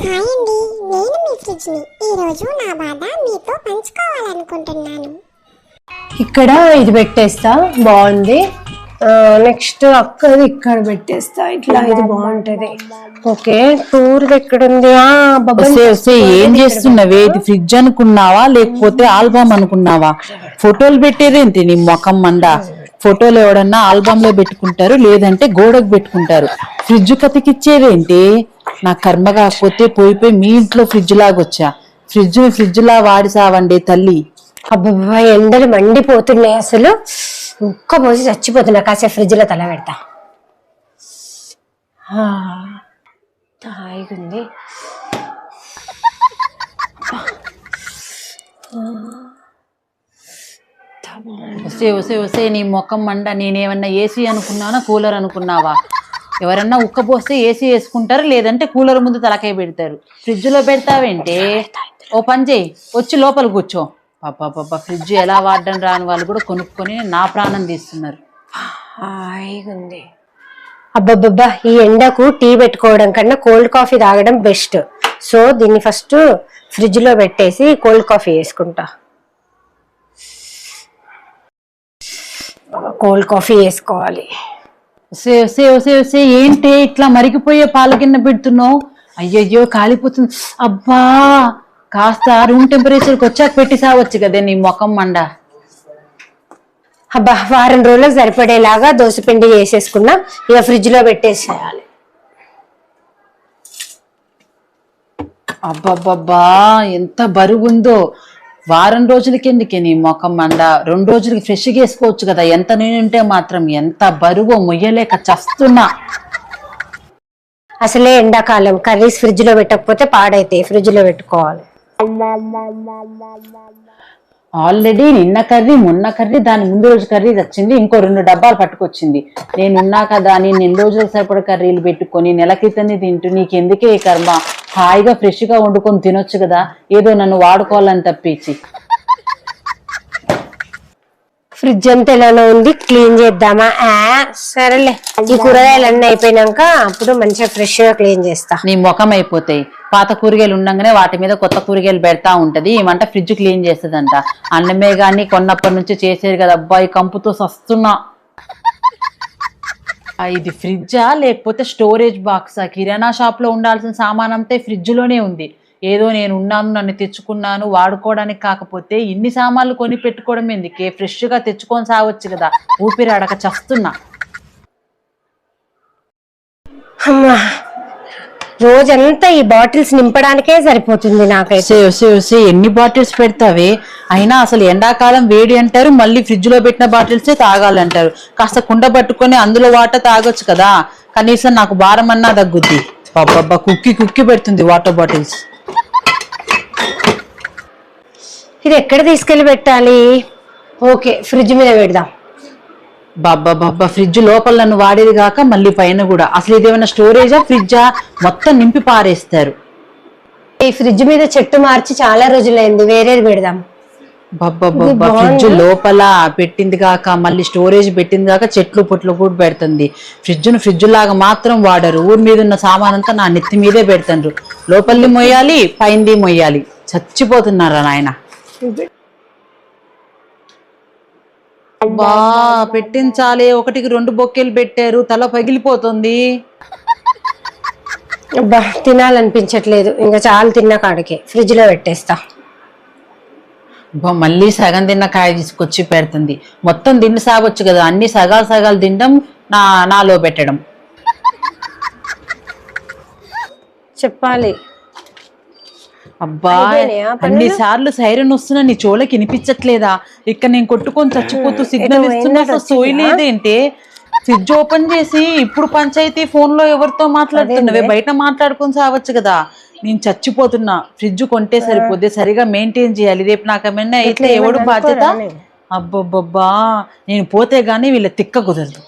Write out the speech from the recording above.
Hi అండి, నేను మీ ఫ్రిడ్జ్ని. ఈరోజు నా బాధ మీతో పంచుకోవాలనుకుంటున్నాను. ఇక్కడ ఇది పెట్టేస్తా, బాగుంది. నెక్స్ట్ అక్కది ఇక్కడ పెట్టేస్తా, ఇట్లా ఇది బాగుంటది. ఓకే, టూర్ ఎక్కడుంది? ఏం చేస్తున్నావే? ఇది ఫ్రిడ్జ్ అనుకున్నావా లేకపోతే ఆల్బమ్ అనుకున్నావా? ఫోటోలు పెట్టేదేంటి నీ మొఖం మండ? ఫోటోలు ఎవడన్నా ఆల్బమ్ లో పెట్టుకుంటారు, లేదంటే గోడకు పెట్టుకుంటారు. ఫ్రిడ్జ్ కతికిచ్చేదేంటి? నా కర్మ కాకపోతే పోయిపోయి మీ ఇంట్లో ఫ్రిడ్జ్ లాగొచ్చా. ఫ్రిడ్జ్ లా వాడి సావండి తల్లి. అబ్బా, ఎండలు మండిపోతున్నాయి, అసలు ఉక్క పోసి చచ్చిపోతున్నా. కాసేపు ఫ్రిడ్జ్ లో తల పెడతా. హాయిగుంది. వస్తే నీ మొఖం మండ. నేనేమన్నా ఏసీ అనుకున్నానా కూలర్ అనుకున్నావా? ఎవరన్నా ఉక్క పోస్తే ఏసీ వేసుకుంటారు, లేదంటే కూలర్ ముందు తలకాయ పెడతారు. ఫ్రిడ్జ్ లో పెడతావేంటే? ఓ పని చేయి, వచ్చి లోపల కూర్చో. పాప ఫ్రిడ్జ్ ఎలా వాడడం రాని వాళ్ళు కూడా కొనుక్కొని నా ప్రాణం తీస్తున్నారు. హాయిగుంది. అబ్బబ్బబ్బా, ఈ ఎండకు టీ పెట్టుకోవడం కన్నా కోల్డ్ కాఫీ తాగడం బెస్ట్. సో దీన్ని ఫస్ట్ ఫ్రిడ్జ్ లో పెట్టేసి కోల్డ్ కాఫీ వేసుకుంటా. కోల్డ్ కాఫీ వేసుకోవాలి. ఏంటి ఇట్లా మరిగిపోయే పాల గిన్నె పెడుతున్నావు? అయ్యయ్యో కాలిపోతుంది. అబ్బా, కాస్త రూమ్ టెంపరేచర్కి వచ్చాక పెట్టి సావచ్చు కదే నీ మొఖం మండ. అబ్బా, వారం రోజులకు సరిపడేలాగా దోసపిండి వేసేసుకున్నా, ఇక ఫ్రిడ్జ్ లో పెట్టేసేయాలి. అబ్బబ్బబ్బా, ఎంత బరువుందో! వారం రోజులకి ఎందుకే నీ మొఖం మండ? 2 రోజులకి ఫ్రెష్గా వేసుకోవచ్చు కదా. ఎంత నూనె ఉంటే మాత్రం ఎంత బరువు, మొయ్యలేక చస్తున్నా. అసలే ఎండాకాలం, కర్రీస్ ఫ్రిడ్జ్ లో పెట్టకపోతే పాడైతాయి, ఫ్రిడ్జ్ లో పెట్టుకోవాలి. ఆల్రెడీ నిన్న కర్రీ, మొన్న కర్రీ, దాని ముందు రోజు కర్రీ వచ్చింది, ఇంకో 2 డబ్బాలు పట్టుకొచ్చింది. నేనున్నా కదా, నేను 2 రోజులకు సరిపడ కర్రీలు పెట్టుకొని నెల క్రితంది తింటూ నీకెందుకే ఈ కర్మ? హాయిగా ఫ్రెష్ గా వండుకొని తినొచ్చు కదా, ఏదో నన్ను వాడుకోవాలని తప్పించి. ఫ్రిడ్జ్ అంతా ఎలానో ఉంది, క్లీన్ చేద్దామా? సరేలే, ఈ కూరగాయలు అన్నీ అయిపోయినాక అప్పుడు మంచిగా ఫ్రెష్ గా క్లీన్ చేస్తా. నీ ముఖం అయిపోతాయి. పాత కూరగాయలు ఉండగానే వాటి మీద కొత్త కూరగాయలు పెడతా ఉంటది. ఏమంట ఫ్రిడ్జ్ క్లీన్ చేస్తుందంట. అన్నమే గాని కొన్నప్పటి నుంచి చేసేది కదా. అబ్బాయి కంపుతో సస్తున్నా. ఇది ఫ్రిడ్జా లేకపోతే స్టోరేజ్ బాక్సా? కిరాణా షాప్ లో ఉండాల్సిన సామాన్ అంతా ఫ్రిడ్జ్ లోనే ఉంది. ఏదో నేను ఉన్నాను, నన్ను తెచ్చుకున్నాను వాడుకోవడానికి, కాకపోతే ఇన్ని సామాన్లు కొని పెట్టుకోవడం ఎందుకే? ఫ్రెష్ గా తెచ్చుకొని సావచ్చు కదా. ఊపిరి అడక చస్తున్నా. రోజంతా ఈ బాటిల్స్ నింపడానికే సరిపోతుంది నాకైతే. ఎన్ని బాటిల్స్ పెడతావే? అయినా అసలు ఎండాకాలం వేడి అంటారు, మళ్ళీ ఫ్రిడ్జ్ లో పెట్టిన బాటిల్సే తాగాలంటారు. కాస్త కుండ పట్టుకొని అందులో వాటర్ తాగొచ్చు కదా. కనీసం నాకు భారం అన్నా తగ్గుద్ది. బాబా, కుక్కి పెడుతుంది వాటర్ బాటిల్స్. ఇది ఎక్కడ తీసుకెళ్లి పెట్టాలి? ఓకే, ఫ్రిడ్జ్ మీద పెడదాం. బాబా, ఫ్రిడ్జ్ లోపల నన్ను వాడేది కాక మళ్ళీ పైన కూడా. అసలు ఇదేమైనా స్టోరేజా ఫ్రిడ్జా? మొత్తం నింపి పారేస్తారు. ఈ ఫ్రిడ్జ్ మీద చెట్టు మార్చి చాలా రోజులైంది, వేరేది పెడదాం. బాబా, ఫ్రిడ్జ్ లోపల పెట్టింది కాక మళ్ళీ స్టోరేజ్ పెట్టింది కాక చెట్లు పుట్లు కూడా పెడుతుంది. ఫ్రిడ్జ్ లాగా మాత్రం వాడరు. ఊరి మీద ఉన్న సామాన్ అంతా నా నెత్తి మీదే పెడతారు. లోపలిది మొయ్యాలి, పైంది మొయ్యాలి. చచ్చిపోతున్నారా నాయన. బా పెట్టించాలి. 1కి 2 బొక్కేలు పెట్టారు, తల పగిలిపోతుంది. అబ్బా, తినాలనిపించట్లేదు. ఇంకా చాలా తిన్న కాడికి ఫ్రిడ్జ్ లో పెట్టేస్తా. మళ్ళీ సగం తిన్న కాయ తీసుకొచ్చి పెడుతుంది. మొత్తం తిండి సాగొచ్చు కదా. అన్ని సగాలు తినడం, నాలో పెట్టడం. చెప్పాలి. అబ్బా, అన్ని సార్లు సైరన్ వస్తున్నా నీ చోలకి వినిపించట్లేదా? ఇక్కడ నేను కొట్టుకొని చచ్చిపోతూ సిగ్నల్ ఇస్తున్నా, సోయలేదేంటే? ఫ్రిడ్జ్ ఓపెన్ చేసి ఇప్పుడు పంచాయతీ ఫోన్ లో ఎవరితో మాట్లాడుతున్నావే? బయట మాట్లాడుకొని సావచ్చు కదా. నేను చచ్చిపోతున్నా. ఫ్రిడ్జ్ కొంటే సరిపోద్ది, సరిగా మెయింటైన్ చేయాలి. రేపు నాకేమైనా అయితే ఎవడు బాధ్యత? అబ్బబ్బబ్బా, నేను పోతే గానీ వీళ్ళ తిక్క కుదరదు.